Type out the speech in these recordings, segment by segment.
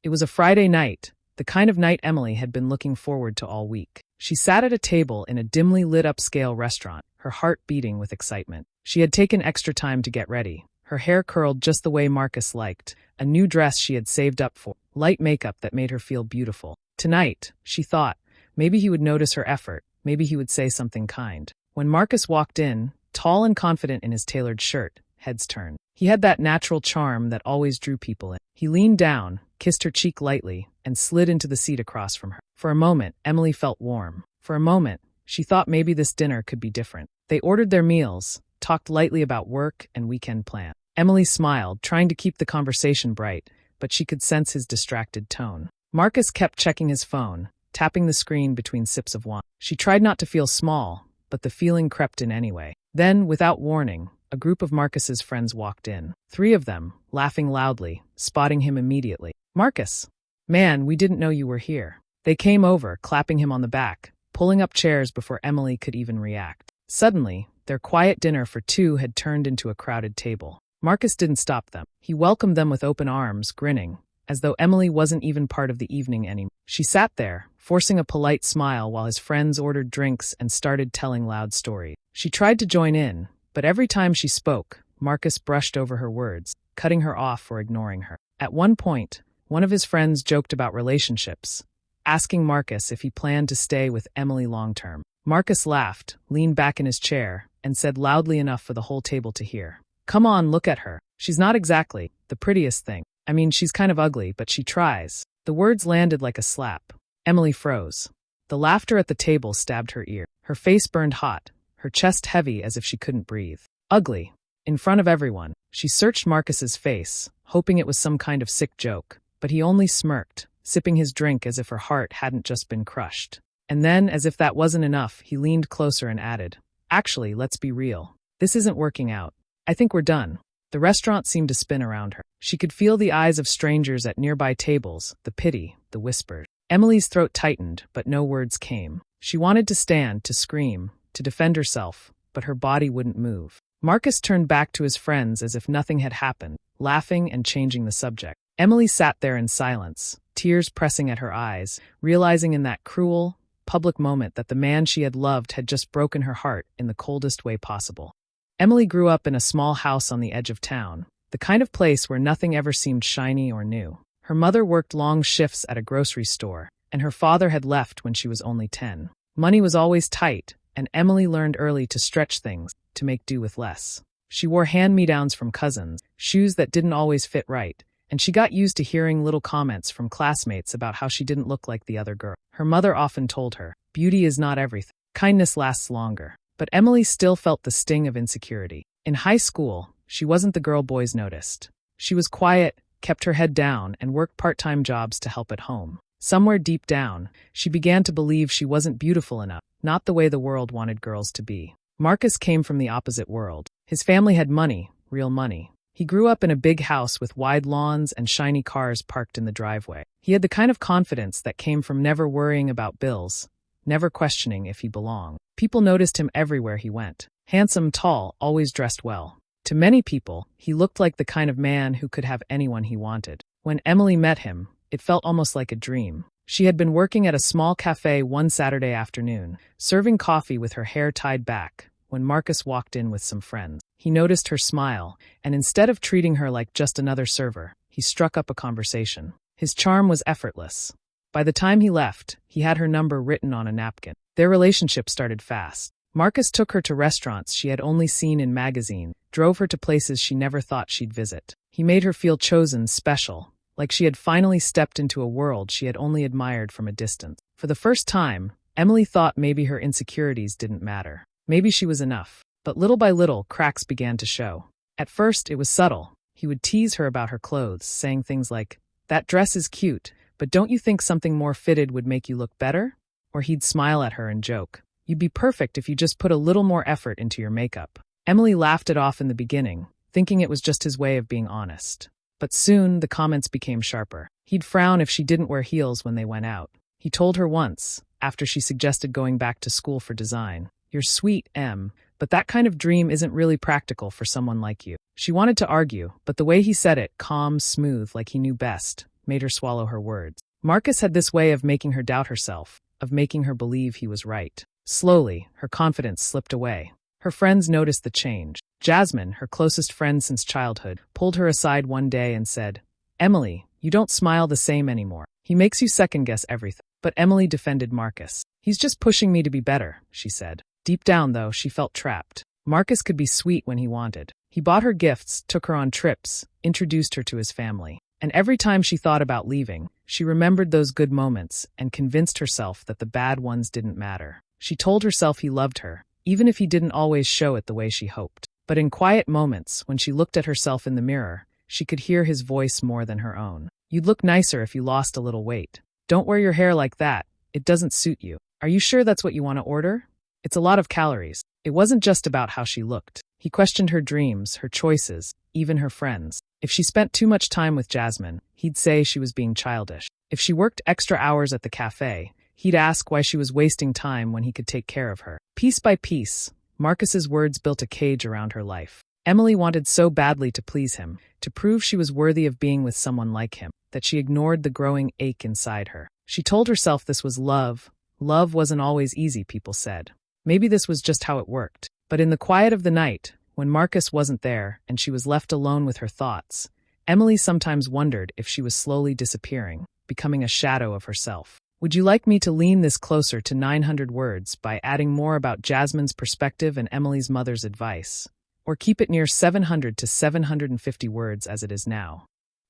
It was a Friday night, the kind of night Emily had been looking forward to all week. She sat at a table in a dimly lit upscale restaurant, her heart beating with excitement. She had taken extra time to get ready, her hair curled just the way Marcus liked, a new dress she had saved up for, light makeup that made her feel beautiful. Tonight, she thought, maybe he would notice her effort, maybe he would say something kind. When Marcus walked in, tall and confident in his tailored shirt, heads turned. He had that natural charm that always drew people in. He leaned down, kissed her cheek lightly, and slid into the seat across from her. For a moment, Emily felt warm. For a moment, she thought maybe this dinner could be different. They ordered their meals, talked lightly about work and weekend plans. Emily smiled, trying to keep the conversation bright, but she could sense his distracted tone. Marcus kept checking his phone, tapping the screen between sips of wine. She tried not to feel small, but the feeling crept in anyway. Then, without warning, a group of Marcus's friends walked in. 3 of them, laughing loudly, spotting him immediately. "Marcus! Man, we didn't know you were here." They came over, clapping him on the back, pulling up chairs before Emily could even react. Suddenly, their quiet dinner for 2 had turned into a crowded table. Marcus didn't stop them. He welcomed them with open arms, grinning, as though Emily wasn't even part of the evening anymore. She sat there, forcing a polite smile while his friends ordered drinks and started telling loud stories. She tried to join in, but every time she spoke, Marcus brushed over her words, cutting her off or ignoring her. At one point, one of his friends joked about relationships, asking Marcus if he planned to stay with Emily long-term. Marcus laughed, leaned back in his chair, and said loudly enough for the whole table to hear, "Come on, look at her. She's not exactly the prettiest thing. I mean, she's kind of ugly, but she tries." The words landed like a slap. Emily froze. The laughter at the table stabbed her ear. Her face burned hot, her chest heavy as if she couldn't breathe. Ugly. In front of everyone. She searched Marcus's face, hoping it was some kind of sick joke, but he only smirked, sipping his drink as if her heart hadn't just been crushed. And then, as if that wasn't enough, he leaned closer and added, "Actually, let's be real. This isn't working out. I think we're done." The restaurant seemed to spin around her. She could feel the eyes of strangers at nearby tables, the pity, the whispers. Emily's throat tightened, but no words came. She wanted to stand, to scream, to defend herself, but her body wouldn't move. Marcus turned back to his friends as if nothing had happened, laughing and changing the subject. Emily sat there in silence, tears pressing at her eyes, realizing in that cruel, public moment that the man she had loved had just broken her heart in the coldest way possible. Emily grew up in a small house on the edge of town, the kind of place where nothing ever seemed shiny or new. Her mother worked long shifts at a grocery store, and her father had left when she was only 10. Money was always tight, and Emily learned early to stretch things, to make do with less. She wore hand-me-downs from cousins, shoes that didn't always fit right, and she got used to hearing little comments from classmates about how she didn't look like the other girl. Her mother often told her, "Beauty is not everything. Kindness lasts longer." But Emily still felt the sting of insecurity. In high school, she wasn't the girl boys noticed. She was quiet, kept her head down, and worked part-time jobs to help at home. Somewhere deep down, she began to believe she wasn't beautiful enough, not the way the world wanted girls to be. Marcus came from the opposite world. His family had money, real money. He grew up in a big house with wide lawns and shiny cars parked in the driveway. He had the kind of confidence that came from never worrying about bills, never questioning if he belonged. People noticed him everywhere he went. Handsome, tall, always dressed well. To many people, he looked like the kind of man who could have anyone he wanted. When Emily met him, it felt almost like a dream. She had been working at a small cafe one Saturday afternoon, serving coffee with her hair tied back, when Marcus walked in with some friends. He noticed her smile, and instead of treating her like just another server, he struck up a conversation. His charm was effortless. By the time he left, he had her number written on a napkin. Their relationship started fast. Marcus took her to restaurants she had only seen in magazines, drove her to places she never thought she'd visit. He made her feel chosen, special, like she had finally stepped into a world she had only admired from a distance. For the first time, Emily thought maybe her insecurities didn't matter. Maybe she was enough. But little by little, cracks began to show. At first, it was subtle. He would tease her about her clothes, saying things like, "That dress is cute, but don't you think something more fitted would make you look better?" Or he'd smile at her and joke, "You'd be perfect if you just put a little more effort into your makeup." Emily laughed it off in the beginning, thinking it was just his way of being honest. But soon, the comments became sharper. He'd frown if she didn't wear heels when they went out. He told her once, after she suggested going back to school for design, "You're sweet, Em, but that kind of dream isn't really practical for someone like you." She wanted to argue, but the way he said it, calm, smooth, like he knew best, made her swallow her words. Marcus had this way of making her doubt herself, of making her believe he was right. Slowly, her confidence slipped away. Her friends noticed the change. Jasmine, her closest friend since childhood, pulled her aside one day and said, "Emily, you don't smile the same anymore. He makes you second-guess everything." But Emily defended Marcus. "He's just pushing me to be better," she said. Deep down, though, she felt trapped. Marcus could be sweet when he wanted. He bought her gifts, took her on trips, introduced her to his family. And every time she thought about leaving, she remembered those good moments and convinced herself that the bad ones didn't matter. She told herself he loved her, even if he didn't always show it the way she hoped. But in quiet moments, when she looked at herself in the mirror, she could hear his voice more than her own. "You'd look nicer if you lost a little weight. Don't wear your hair like that. It doesn't suit you. Are you sure that's what you want to order? It's a lot of calories." It wasn't just about how she looked. He questioned her dreams, her choices, even her friends. If she spent too much time with Jasmine, he'd say she was being childish. If she worked extra hours at the cafe, he'd ask why she was wasting time when he could take care of her. Piece by piece, Marcus's words built a cage around her life. Emily wanted so badly to please him, to prove she was worthy of being with someone like him, that she ignored the growing ache inside her. She told herself this was love. Love wasn't always easy, people said. Maybe this was just how it worked. But in the quiet of the night, when Marcus wasn't there and she was left alone with her thoughts, Emily sometimes wondered if she was slowly disappearing, becoming a shadow of herself. Would you like me to lean this closer to 900 words by adding more about Jasmine's perspective and Emily's mother's advice? Or keep it near 700 to 750 words as it is now?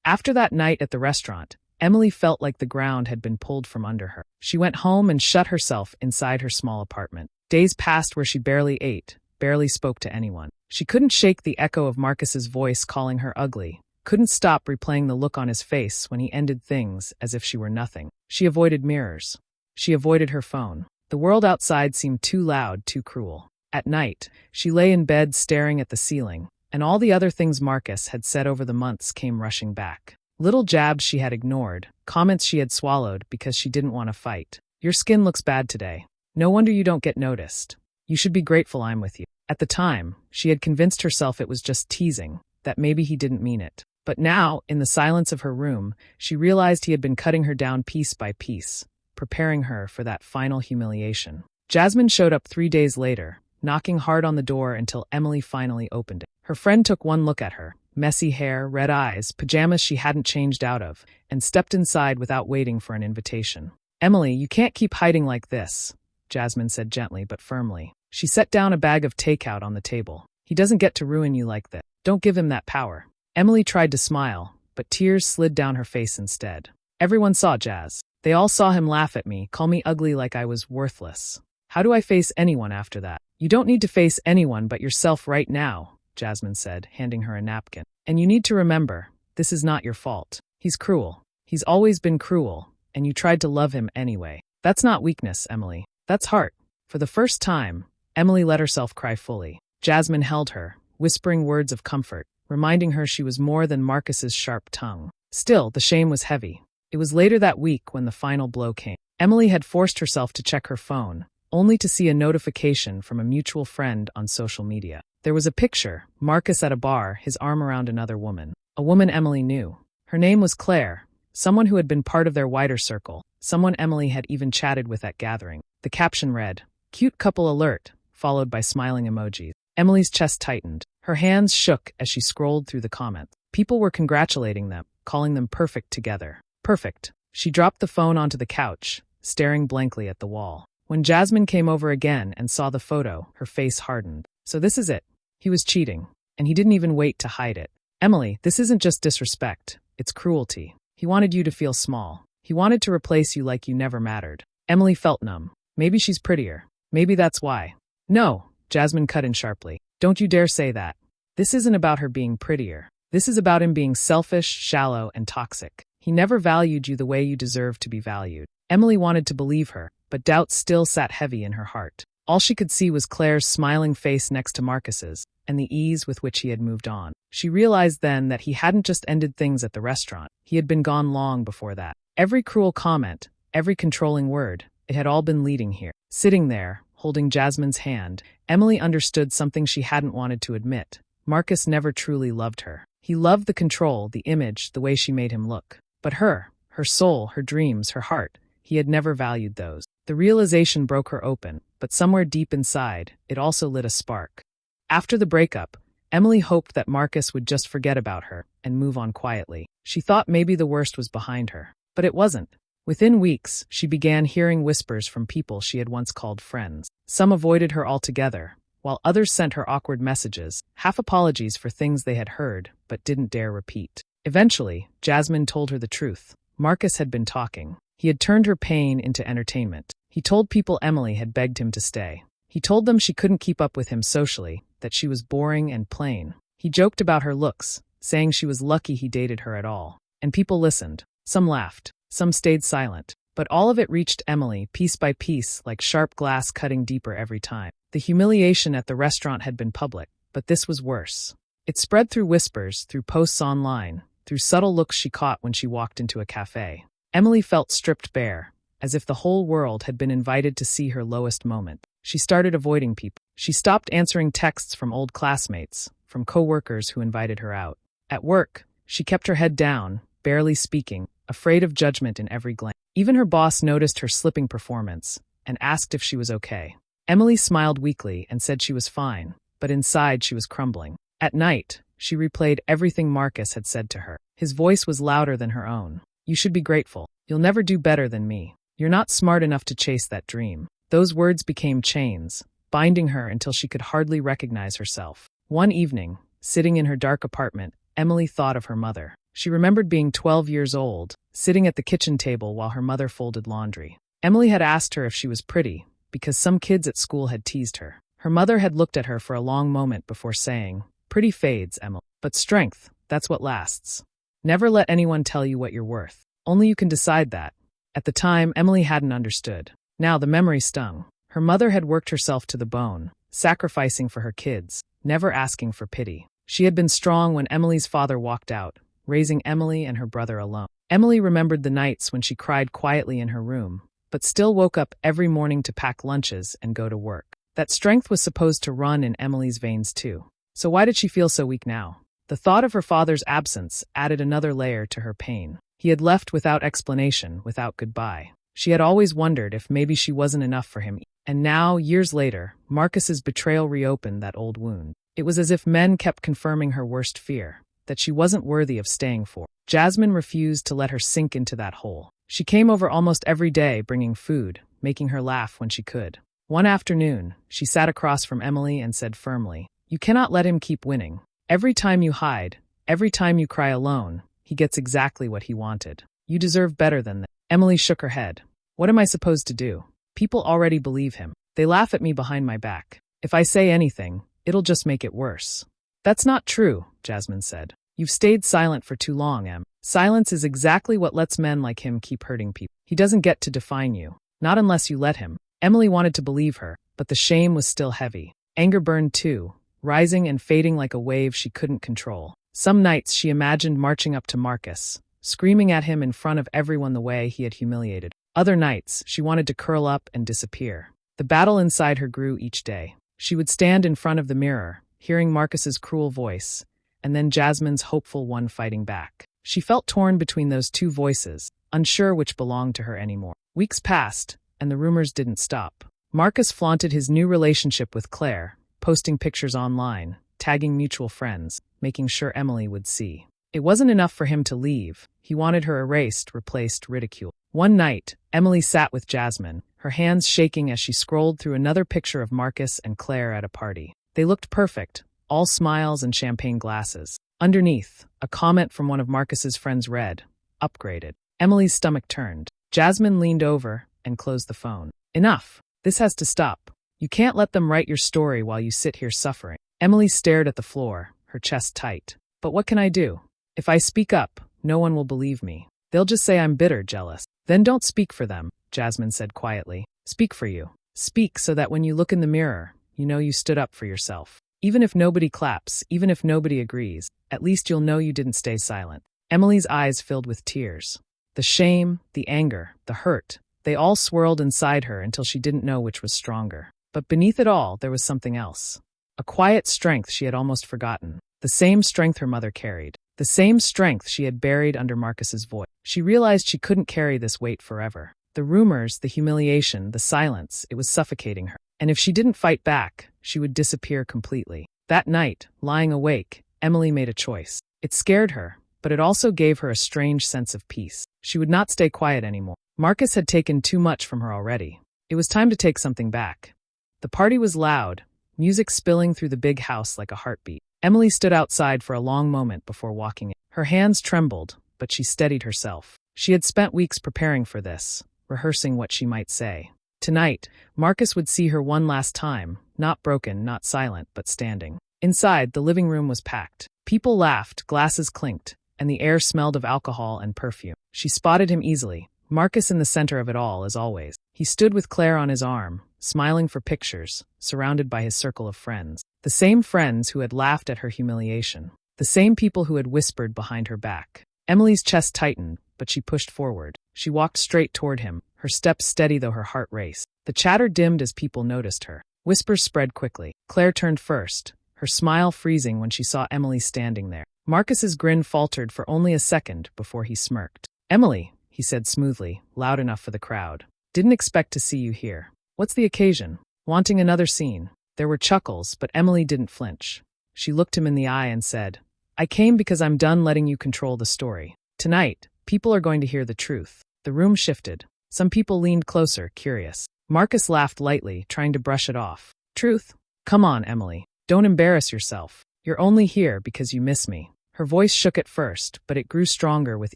After that night at the restaurant, Emily felt like the ground had been pulled from under her. She went home and shut herself inside her small apartment. Days passed where she barely ate, barely spoke to anyone. She couldn't shake the echo of Marcus's voice calling her ugly, couldn't stop replaying the look on his face when he ended things as if she were nothing. She avoided mirrors. She avoided her phone. The world outside seemed too loud, too cruel. At night, she lay in bed staring at the ceiling, and all the other things Marcus had said over the months came rushing back. Little jabs she had ignored, comments she had swallowed because she didn't want to fight. "Your skin looks bad today. No wonder you don't get noticed. You should be grateful I'm with you." At the time, she had convinced herself it was just teasing, that maybe he didn't mean it. But now, in the silence of her room, she realized he had been cutting her down piece by piece, preparing her for that final humiliation. Jasmine showed up 3 days later, knocking hard on the door until Emily finally opened it. Her friend took one look at her, messy hair, red eyes, pajamas she hadn't changed out of, and stepped inside without waiting for an invitation. "Emily, you can't keep hiding like this," Jasmine said gently but firmly. She set down a bag of takeout on the table. "He doesn't get to ruin you like that. Don't give him that power." Emily tried to smile, but tears slid down her face instead. "Everyone saw Jazz. They all saw him laugh at me, call me ugly like I was worthless. How do I face anyone after that?" "You don't need to face anyone but yourself right now," Jasmine said, handing her a napkin. "And you need to remember, this is not your fault. He's cruel. He's always been cruel, and you tried to love him anyway. That's not weakness, Emily. That's heart." For the first time, Emily let herself cry fully. Jasmine held her, whispering words of comfort, reminding her she was more than Marcus's sharp tongue. Still, the shame was heavy. It was later that week when the final blow came. Emily had forced herself to check her phone, only to see a notification from a mutual friend on social media. There was a picture, Marcus at a bar, his arm around another woman. A woman Emily knew. Her name was Claire, someone who had been part of their wider circle, someone Emily had even chatted with at gathering. The caption read, "Cute couple alert," followed by smiling emojis. Emily's chest tightened. Her hands shook as she scrolled through the comments. People were congratulating them, calling them perfect together. Perfect. She dropped the phone onto the couch, staring blankly at the wall. When Jasmine came over again and saw the photo, her face hardened. So this is it. He was cheating, and he didn't even wait to hide it. "Emily, this isn't just disrespect. It's cruelty. He wanted you to feel small. He wanted to replace you like you never mattered." Emily felt numb. Maybe she's prettier. Maybe that's why. "No," Jasmine cut in sharply. "Don't you dare say that. This isn't about her being prettier. This is about him being selfish, shallow, and toxic. He never valued you the way you deserve to be valued." Emily wanted to believe her, but doubt still sat heavy in her heart. All she could see was Claire's smiling face next to Marcus's, and the ease with which he had moved on. She realized then that he hadn't just ended things at the restaurant. He had been gone long before that. Every cruel comment, every controlling word, it had all been leading here. Sitting there, holding Jasmine's hand, Emily understood something she hadn't wanted to admit. Marcus never truly loved her. He loved the control, the image, the way she made him look. But her soul, her dreams, her heart, he had never valued those. The realization broke her open, but somewhere deep inside, it also lit a spark. After the breakup, Emily hoped that Marcus would just forget about her and move on quietly. She thought maybe the worst was behind her, but it wasn't. Within weeks, she began hearing whispers from people she had once called friends. Some avoided her altogether, while others sent her awkward messages, half apologies for things they had heard but didn't dare repeat. Eventually, Jasmine told her the truth. Marcus had been talking. He had turned her pain into entertainment. He told people Emily had begged him to stay. He told them she couldn't keep up with him socially, that she was boring and plain. He joked about her looks, saying she was lucky he dated her at all. And people listened. Some laughed. Some stayed silent. But all of it reached Emily, piece by piece, like sharp glass cutting deeper every time. The humiliation at the restaurant had been public, but this was worse. It spread through whispers, through posts online, through subtle looks she caught when she walked into a cafe. Emily felt stripped bare, as if the whole world had been invited to see her lowest moment. She started avoiding people. She stopped answering texts from old classmates, from coworkers who invited her out. At work, she kept her head down, barely speaking, afraid of judgment in every glance. Even her boss noticed her slipping performance and asked if she was okay. Emily smiled weakly and said she was fine, but inside she was crumbling. At night, she replayed everything Marcus had said to her. His voice was louder than her own. "You should be grateful. You'll never do better than me. You're not smart enough to chase that dream." Those words became chains, binding her until she could hardly recognize herself. One evening, sitting in her dark apartment, Emily thought of her mother. She remembered being 12 years old, sitting at the kitchen table while her mother folded laundry. Emily had asked her if she was pretty, because some kids at school had teased her. Her mother had looked at her for a long moment before saying, "Pretty fades, Emily. But strength, that's what lasts. Never let anyone tell you what you're worth. Only you can decide that." At the time, Emily hadn't understood. Now the memory stung. Her mother had worked herself to the bone, sacrificing for her kids, never asking for pity. She had been strong when Emily's father walked out, raising Emily and her brother alone. Emily remembered the nights when she cried quietly in her room, but still woke up every morning to pack lunches and go to work. That strength was supposed to run in Emily's veins too. So why did she feel so weak now? The thought of her father's absence added another layer to her pain. He had left without explanation, without goodbye. She had always wondered if maybe she wasn't enough for him. And now, years later, Marcus's betrayal reopened that old wound. It was as if men kept confirming her worst fear, that she wasn't worthy of staying for. Jasmine refused to let her sink into that hole. She came over almost every day bringing food, making her laugh when she could. One afternoon, she sat across from Emily and said firmly, "You cannot let him keep winning. Every time you hide, every time you cry alone, he gets exactly what he wanted. You deserve better than that." Emily shook her head. "What am I supposed to do? People already believe him. They laugh at me behind my back. If I say anything, it'll just make it worse." "That's not true," Jasmine said. "You've stayed silent for too long, Em. Silence is exactly what lets men like him keep hurting people. He doesn't get to define you. Not unless you let him." Emily wanted to believe her, but the shame was still heavy. Anger burned too, rising and fading like a wave she couldn't control. Some nights she imagined marching up to Marcus, screaming at him in front of everyone the way he had humiliated. Other nights, she wanted to curl up and disappear. The battle inside her grew each day. She would stand in front of the mirror, hearing Marcus's cruel voice, and then Jasmine's hopeful one fighting back. She felt torn between those two voices, unsure which belonged to her anymore. Weeks passed, and the rumors didn't stop. Marcus flaunted his new relationship with Claire, posting pictures online, tagging mutual friends, making sure Emily would see. It wasn't enough for him to leave. He wanted her erased, replaced, ridiculed. One night, Emily sat with Jasmine, her hands shaking as she scrolled through another picture of Marcus and Claire at a party. They looked perfect, all smiles and champagne glasses. Underneath, a comment from one of Marcus's friends read, "Upgraded." Emily's stomach turned. Jasmine leaned over and closed the phone. "Enough. This has to stop. You can't let them write your story while you sit here suffering." Emily stared at the floor, her chest tight. "But what can I do? If I speak up, no one will believe me. They'll just say I'm bitter, jealous." "Then don't speak for them," Jasmine said quietly. "Speak for you. Speak so that when you look in the mirror, you know you stood up for yourself. Even if nobody claps, even if nobody agrees, at least you'll know you didn't stay silent." Emily's eyes filled with tears. The shame, the anger, the hurt, they all swirled inside her until she didn't know which was stronger. But beneath it all, there was something else. A quiet strength she had almost forgotten. The same strength her mother carried. The the same strength she had buried under Marcus's voice. She realized she couldn't carry this weight forever. The rumors, the humiliation, the silence, it was suffocating her. And if she didn't fight back, she would disappear completely. That night, lying awake, Emily made a choice. It scared her, but it also gave her a strange sense of peace. She would not stay quiet anymore. Marcus had taken too much from her already. It was time to take something back. The party was loud, music spilling through the big house like a heartbeat. Emily stood outside for a long moment before walking in. Her hands trembled, but she steadied herself. She had spent weeks preparing for this, rehearsing what she might say. Tonight, Marcus would see her one last time, not broken, not silent, but standing. Inside, the living room was packed. People laughed, glasses clinked, and the air smelled of alcohol and perfume. She spotted him easily, Marcus in the center of it all, as always. He stood with Claire on his arm, smiling for pictures, surrounded by his circle of friends. The same friends who had laughed at her humiliation. The same people who had whispered behind her back. Emily's chest tightened, but she pushed forward. She walked straight toward him, her steps steady though her heart raced. The chatter dimmed as people noticed her. Whispers spread quickly. Claire turned first, her smile freezing when she saw Emily standing there. Marcus's grin faltered for only a second before he smirked. "Emily," he said smoothly, loud enough for the crowd. "Didn't expect to see you here. What's the occasion? Wanting another scene?" There were chuckles, but Emily didn't flinch. She looked him in the eye and said, "I came because I'm done letting you control the story. Tonight, people are going to hear the truth." The room shifted. Some people leaned closer, curious. Marcus laughed lightly, trying to brush it off. "Truth? Come on, Emily. Don't embarrass yourself. You're only here because you miss me." Her voice shook at first, but it grew stronger with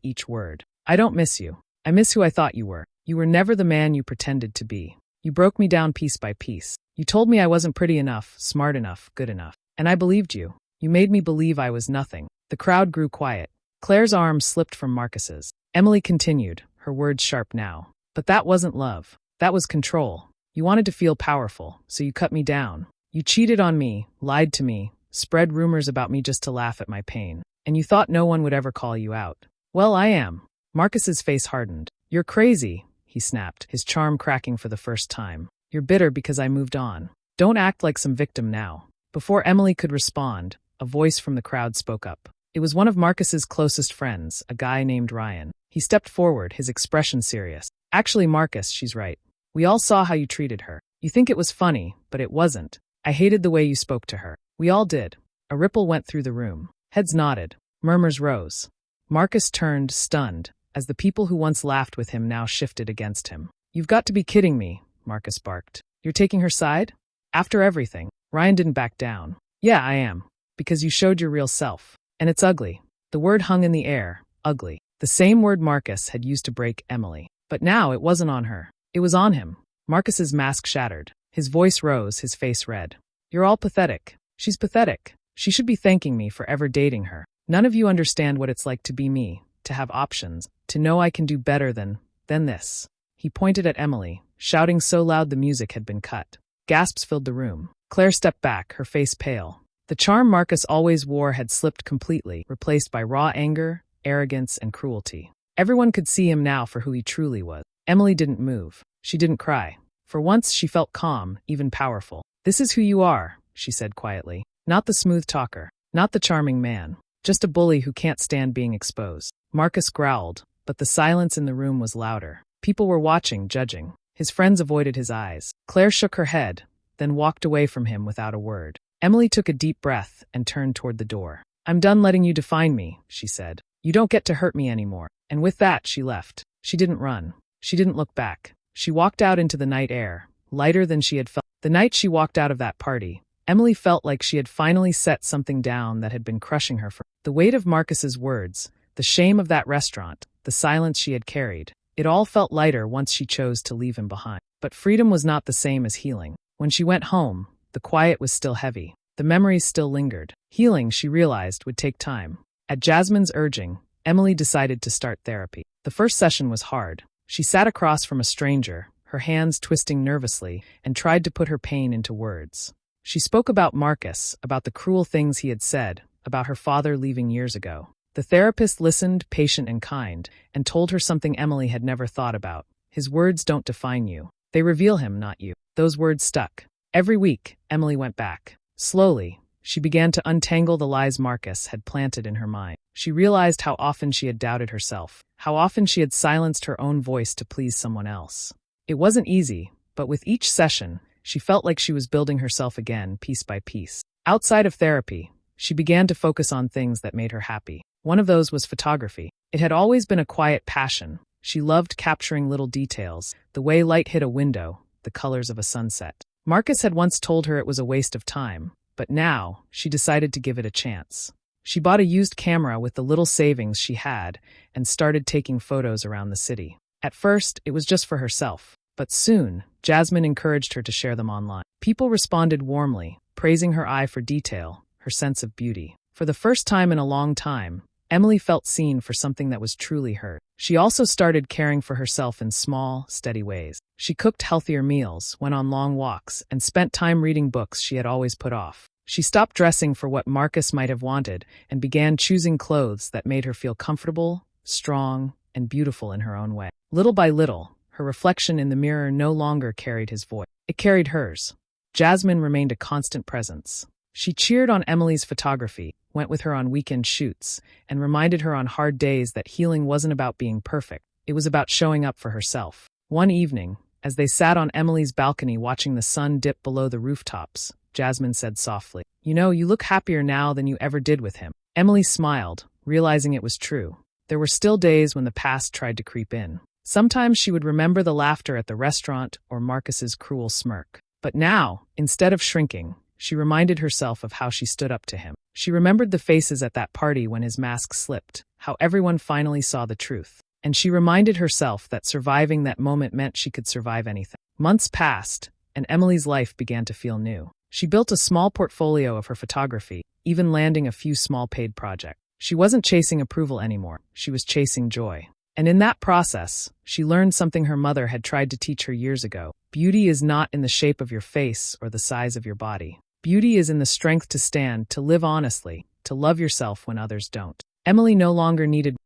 each word. "I don't miss you. I miss who I thought you were. You were never the man you pretended to be. You broke me down piece by piece. You told me I wasn't pretty enough, smart enough, good enough. And I believed you. You made me believe I was nothing." The crowd grew quiet. Claire's arm slipped from Marcus's. Emily continued, her words sharp now. "But that wasn't love. That was control. You wanted to feel powerful, so you cut me down. You cheated on me, lied to me, spread rumors about me just to laugh at my pain. And you thought no one would ever call you out. Well, I am." Marcus's face hardened. "You're crazy," he snapped, his charm cracking for the first time. "You're bitter because I moved on. Don't act like some victim now." Before Emily could respond, a voice from the crowd spoke up. It was one of Marcus's closest friends, a guy named Ryan. He stepped forward, his expression serious. "Actually, Marcus, she's right. We all saw how you treated her. You think it was funny, but it wasn't. I hated the way you spoke to her. We all did." A ripple went through the room. Heads nodded. Murmurs rose. Marcus turned, stunned, as the people who once laughed with him now shifted against him. "You've got to be kidding me," Marcus barked. "You're taking her side? After everything?" Ryan didn't back down. "Yeah, I am. Because you showed your real self. And it's ugly." The word hung in the air, ugly. The same word Marcus had used to break Emily. But now it wasn't on her. It was on him. Marcus's mask shattered. His voice rose, his face red. "You're all pathetic. She's pathetic. She should be thanking me for ever dating her. None of you understand what it's like to be me, to have options, to know I can do better than this." He pointed at Emily, shouting so loud the music had been cut. Gasps filled the room. Claire stepped back, her face pale. The charm Marcus always wore had slipped completely, replaced by raw anger, arrogance, and cruelty. Everyone could see him now for who he truly was. Emily didn't move. She didn't cry. For once, she felt calm, even powerful. "This is who you are," she said quietly. "Not the smooth talker. Not the charming man. Just a bully who can't stand being exposed." Marcus growled, but the silence in the room was louder. People were watching, judging. His friends avoided his eyes. Claire shook her head, then walked away from him without a word. Emily took a deep breath and turned toward the door. "I'm done letting you define me," she said. "You don't get to hurt me anymore." And with that, she left. She didn't run. She didn't look back. She walked out into the night air, lighter than she had felt. The night she walked out of that party, Emily felt like she had finally set something down that had been crushing her. The weight of Marcus's words, the shame of that restaurant, the silence she had carried, it all felt lighter once she chose to leave him behind. But freedom was not the same as healing. When she went home, the quiet was still heavy. The memories still lingered. Healing, she realized, would take time. At Jasmine's urging, Emily decided to start therapy. The first session was hard. She sat across from a stranger, her hands twisting nervously, and tried to put her pain into words. She spoke about Marcus, about the cruel things he had said, about her father leaving years ago. The therapist listened, patient and kind, and told her something Emily had never thought about. His words don't define you. They reveal him, not you. Those words stuck. Every week, Emily went back. Slowly, She began to untangle the lies Marcus had planted in her mind. She realized how often she had doubted herself, how often she had silenced her own voice to please someone else. It wasn't easy, but with each session, she felt like she was building herself again, piece by piece. Outside of therapy, she began to focus on things that made her happy. One of those was photography. It had always been a quiet passion. She loved capturing little details, the way light hit a window, the colors of a sunset. Marcus had once told her it was a waste of time, but now she decided to give it a chance. She bought a used camera with the little savings she had and started taking photos around the city. At first, it was just for herself, but soon, Jasmine encouraged her to share them online. People responded warmly, praising her eye for detail, her sense of beauty. For the first time in a long time, Emily felt seen for something that was truly hers. She also started caring for herself in small, steady ways. She cooked healthier meals, went on long walks, and spent time reading books she had always put off. She stopped dressing for what Marcus might have wanted and began choosing clothes that made her feel comfortable, strong, and beautiful in her own way. Little by little, her reflection in the mirror no longer carried his voice. It carried hers. Jasmine remained a constant presence. She cheered on Emily's photography, went with her on weekend shoots, and reminded her on hard days that healing wasn't about being perfect. It was about showing up for herself. One evening, as they sat on Emily's balcony watching the sun dip below the rooftops, Jasmine said softly, "You know, you look happier now than you ever did with him." Emily smiled, realizing it was true. There were still days when the past tried to creep in. Sometimes she would remember the laughter at the restaurant or Marcus's cruel smirk. But now, instead of shrinking, she reminded herself of how she stood up to him. She remembered the faces at that party when his mask slipped, how everyone finally saw the truth. And she reminded herself that surviving that moment meant she could survive anything. Months passed, and Emily's life began to feel new. She built a small portfolio of her photography, even landing a few small paid projects. She wasn't chasing approval anymore, she was chasing joy. And in that process, she learned something her mother had tried to teach her years ago. Beauty is not in the shape of your face or the size of your body. Beauty is in the strength to stand, to live honestly, to love yourself when others don't. Emily no longer needed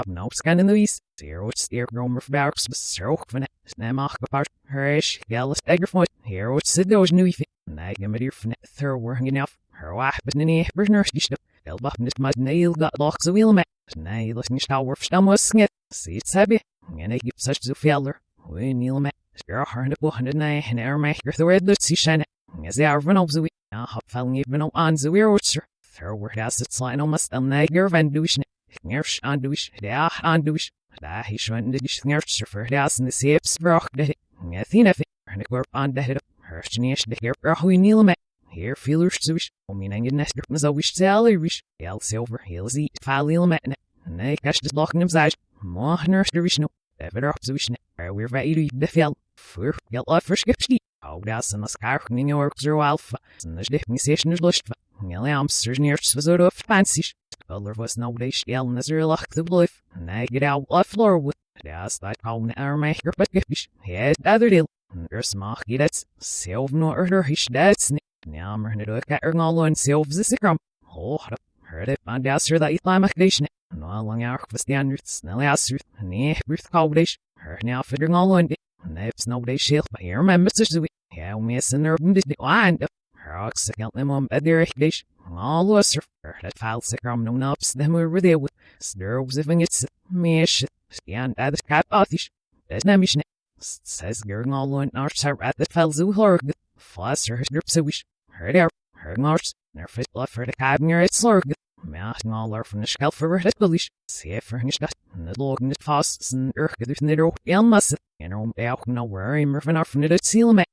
no scan in the east. Here was the room of barks, so when Snamach apart her ish, yellow stagger foot. Here was the doge new fit. Nagamadir fnet, thir working enough. Her wife, but Ninny, Berners, Elba, Mud nail got locks of wheel mat. Nail is nicht our stam was snit. See it's heavy, and I give such the feller. We kneel mat. Spare her and 109 and air maker the red that see shine. As they are run up the way. Now, hop falling even on the weir, sir. Thir word as it's line almost a nagger van douche. Ngersh on douche, da on douche. Da he shwent the dish ngersh for das in the seeps broch de. Athena and a gorp on the head of her chinish the hair broch we kneel mat. Here feelers suish. O meaning in nest was a wish sally rish. El silver, heels eat, falil mat. And I catch the locking of side. More nurse the rish no. Ever up suish. We're very the fell. For yell off for skipski. Oh, das in the sky, in your zero alpha. And the definition is lushed. Amsters near Swizard of fancy. Color was no day shell in the zero lock the bluff. And I get out off floor with. Das that call our maker, but gifish. Head other deal. There's mock that's self no order hish that's. Now I'm running to a cat or all on self the sicrum. Oh, heard it on das or the Islamic. No long hour for standards. No last truth. Nay, Ruth Caldish. Her now figuring all on it. Nips nobody shield, but here remember to yeah, missing her wounded wind. Her ox account them on bed there, dish. All was her that file sick no nups, them were there with stir was if it's mesh. Stand at the cat offish. There's no mission. Says girl all on our sir at the fell zoo horg. Floss her drips a wish. Her there, her nurse, their fit love for the cab near its slurg. Mounting all our from the shelf for her bullish. See if her nish and the log in the fosts and earth the nidder, el must. And no worry, Murphin off from the seal mat.